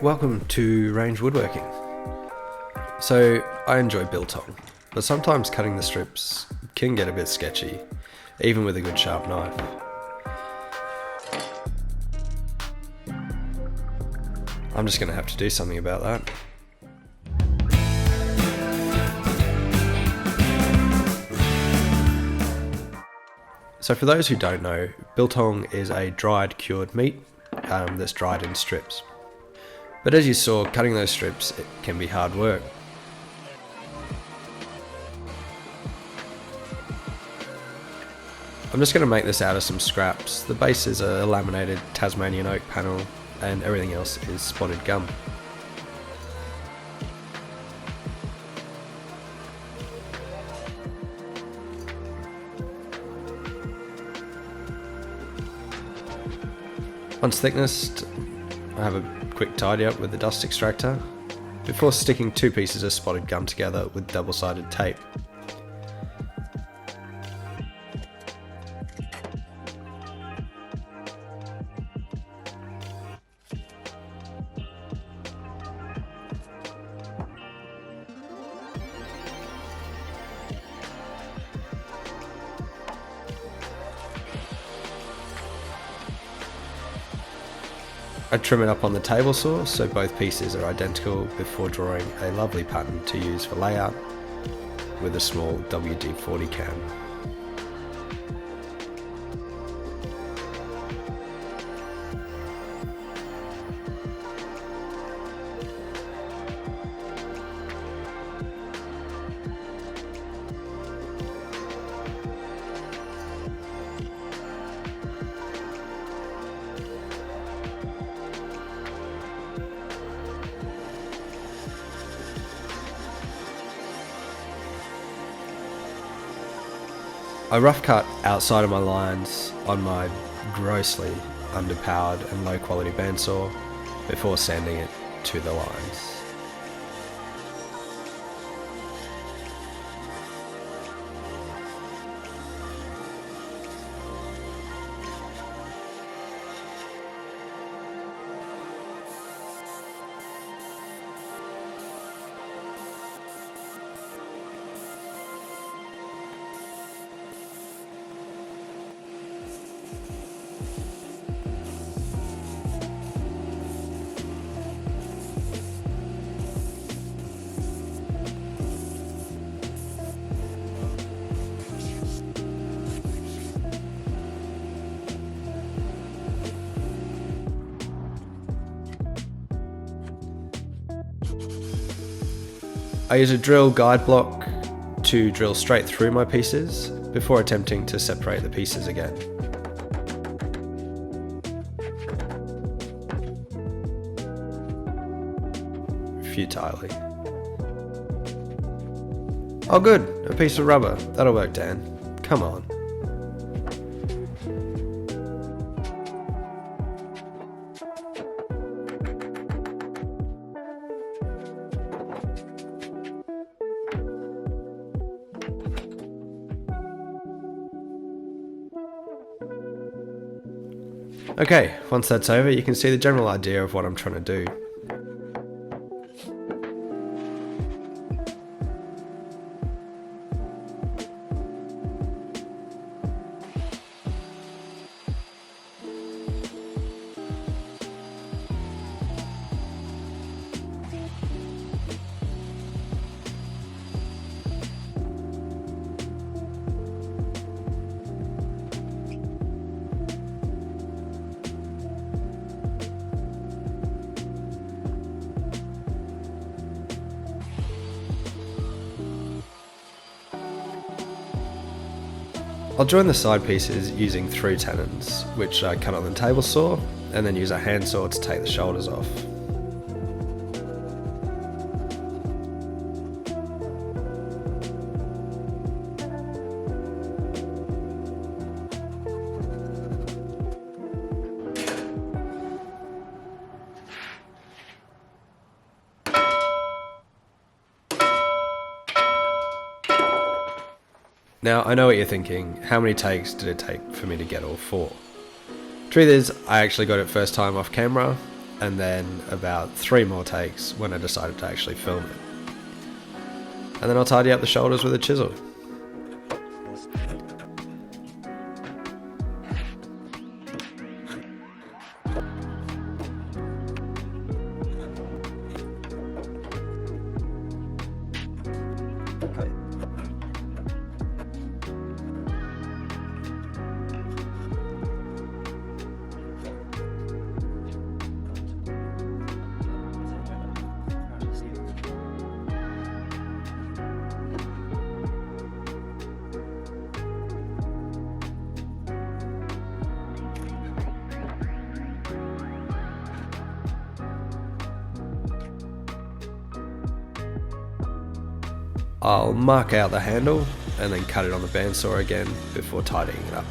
Welcome to Range Woodworking. So, I enjoy Biltong, but sometimes cutting the strips can get a bit sketchy, even with a good sharp knife. I'm just going to have to do something about that. So for those who don't know, Biltong is a dried cured meat that's dried in strips. But as you saw, cutting those strips it can be hard work. I'm just going to make this out of some scraps. The base is a laminated Tasmanian oak panel and everything else is spotted gum. Once thicknessed, I have a quick tidy up with the dust extractor before sticking two pieces of spotted gum together with double-sided tape. I trim it up on the table saw so both pieces are identical before drawing a lovely pattern to use for layout with a small WD-40 can. I rough cut outside of my lines on my grossly underpowered and low quality bandsaw before sanding it to the lines. I use a drill guide block to drill straight through my pieces before attempting to separate the pieces again. Futilely. Oh good, a piece of rubber. That'll work, Dan. Come on. Okay, once that's over, you can see the general idea of what I'm trying to do. I'll join the side pieces using through tenons, which I cut on the table saw, and then use a handsaw to take the shoulders off. Now, I know what you're thinking, how many takes did it take for me to get all four? Truth is, I actually got it first time off camera, and then about 3 more takes when I decided to actually film it. And then I'll tidy up the shoulders with a chisel. I'll mark out the handle and then cut it on the bandsaw again before tidying it up.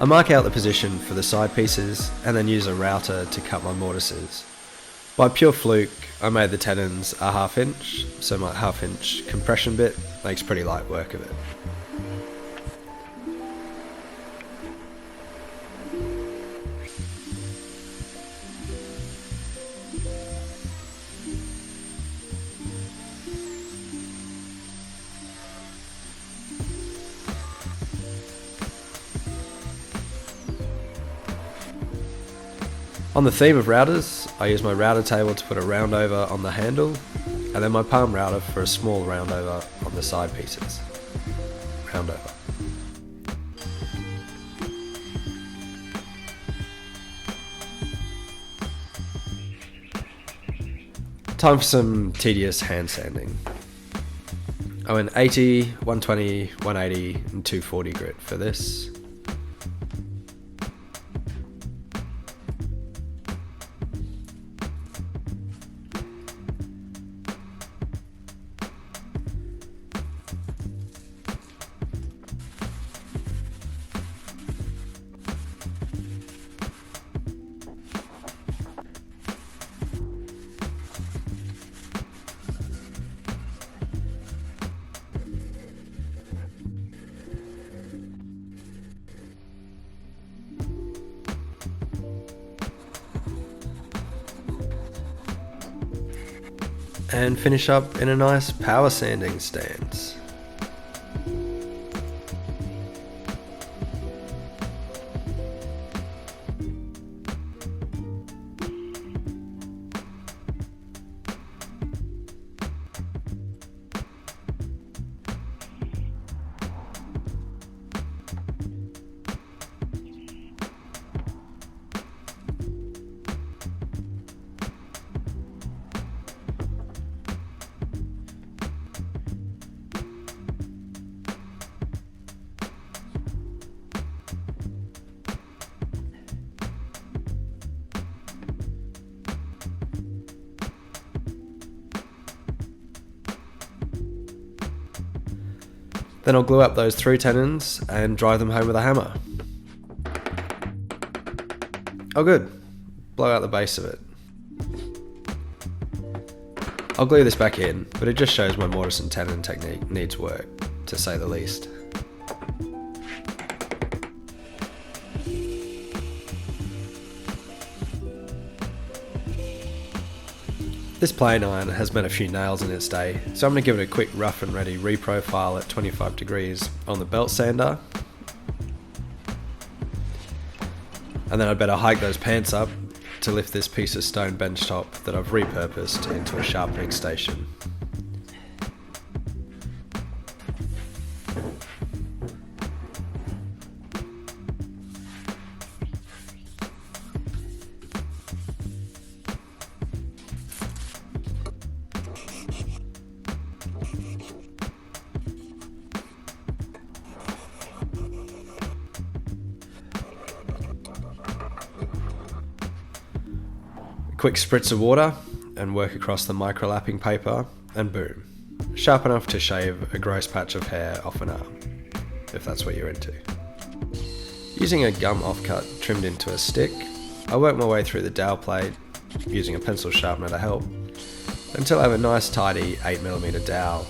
I mark out the position for the side pieces and then use a router to cut my mortises. By pure fluke, I made the tenons a 1/2 inch, so my 1/2 inch compression bit makes pretty light work of it. On the theme of routers, I use my router table to put a round over on the handle, and then my palm router for a small round over on the side pieces. Round over. Time for some tedious hand sanding. I went 80, 120, 180 and 240 grit for this. And finish up in a nice power sanding stance. Then I'll glue up those 3 tenons and drive them home with a hammer. Oh good, blow out the base of it. I'll glue this back in, but it just shows my mortise and tenon technique needs work, to say the least. This plane iron has met a few nails in its day, so I'm going to give it a quick rough and ready reprofile at 25 degrees on the belt sander. And then I'd better hike those pants up to lift this piece of stone benchtop that I've repurposed into a sharpening station. Quick spritz of water and work across the microlapping paper, and boom, sharp enough to shave a gross patch of hair off an arm, if that's what you're into. Using a gum offcut trimmed into a stick, I work my way through the dowel plate, using a pencil sharpener to help, until I have a nice tidy 8mm dowel.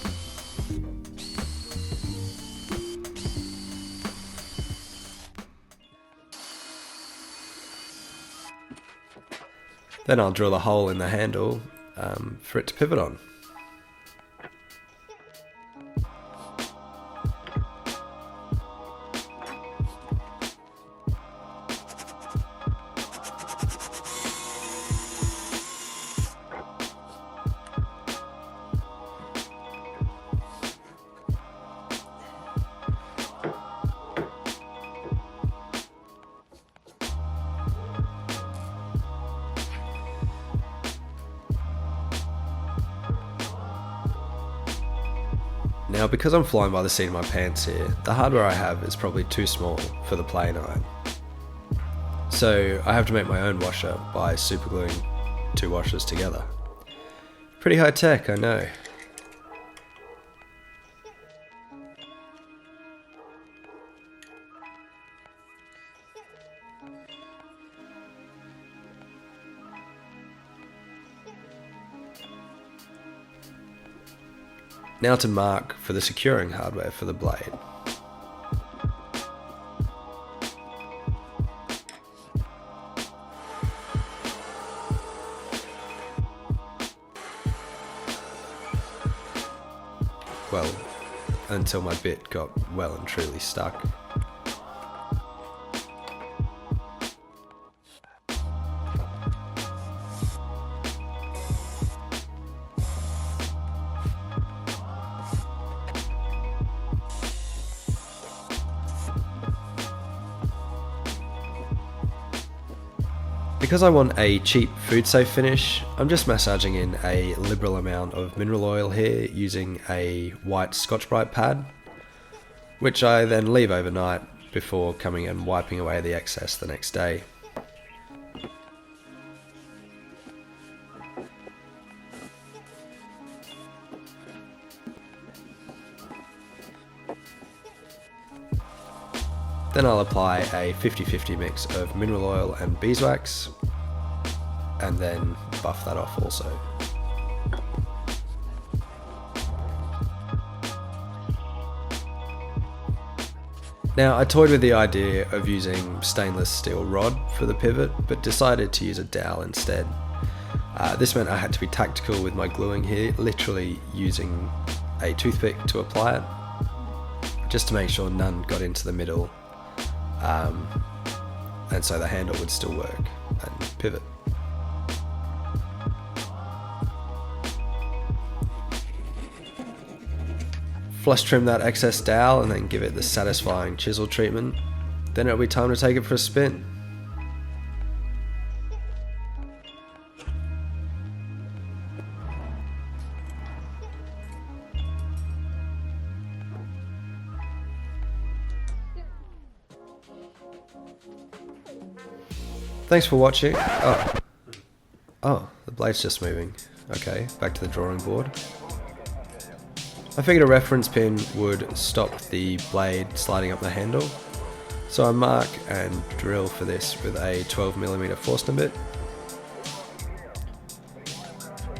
Then I'll drill a hole in the handle for it to pivot on. Now, because I'm flying by the seat of my pants here, the hardware I have is probably too small for the plane iron. So I have to make my own washer by supergluing 2 washers together. Pretty high tech, I know. Now to mark for the securing hardware for the blade. Well, until my bit got well and truly stuck. Because I want a cheap food safe finish, I'm just massaging in a liberal amount of mineral oil here using a white Scotch-Brite pad, which I then leave overnight before coming and wiping away the excess the next day. Then I'll apply a 50-50 mix of mineral oil and beeswax, and then buff that off also. Now, I toyed with the idea of using stainless steel rod for the pivot, but decided to use a dowel instead. This meant I had to be tactical with my gluing here, literally using a toothpick to apply it, just to make sure none got into the middle. And so the handle would still work and pivot. Flush trim that excess dowel and then give it the satisfying chisel treatment. Then it'll be time to take it for a spin. Thanks for watching. Oh, the blade's just moving. Okay, back to the drawing board. I figured a reference pin would stop the blade sliding up the handle, so I mark and drill for this with a 12mm Forstner bit.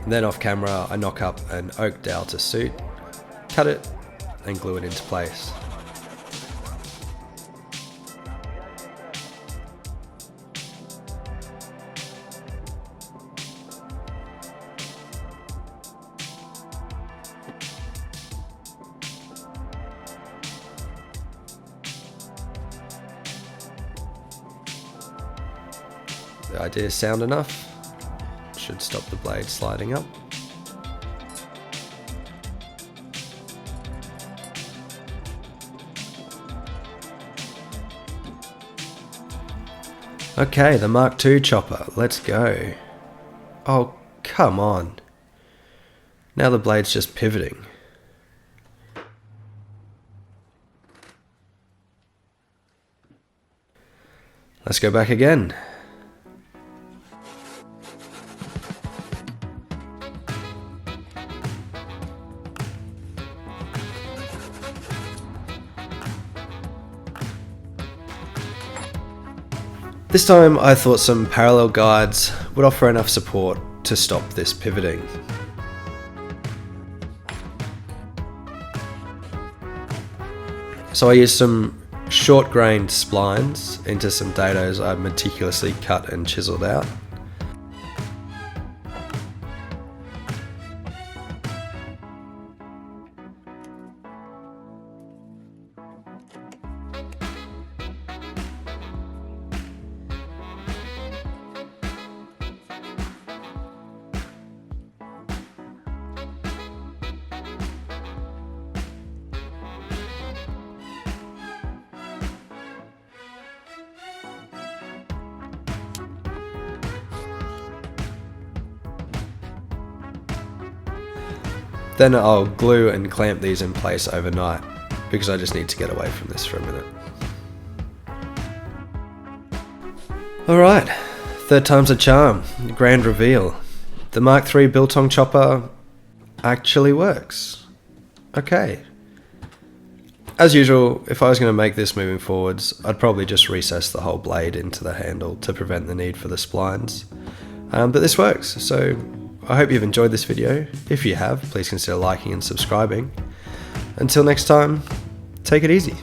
And then off camera I knock up an oak dowel to suit, cut it and glue it into place. The idea is sound enough, should stop the blade sliding up. Okay, the Mark II chopper, let's go. Oh, come on. Now the blade's just pivoting. Let's go back again. This time I thought some parallel guides would offer enough support to stop this pivoting. So I used some short grained splines into some dados I meticulously cut and chiseled out. Then I'll glue and clamp these in place overnight, because I just need to get away from this for a minute. Alright, third time's a charm, grand reveal. The Mark III Biltong chopper actually works. Okay. As usual, if I was going to make this moving forwards, I'd probably just recess the whole blade into the handle to prevent the need for the splines. But this works, so I hope you've enjoyed this video. If you have, please consider liking and subscribing. Until next time, take it easy.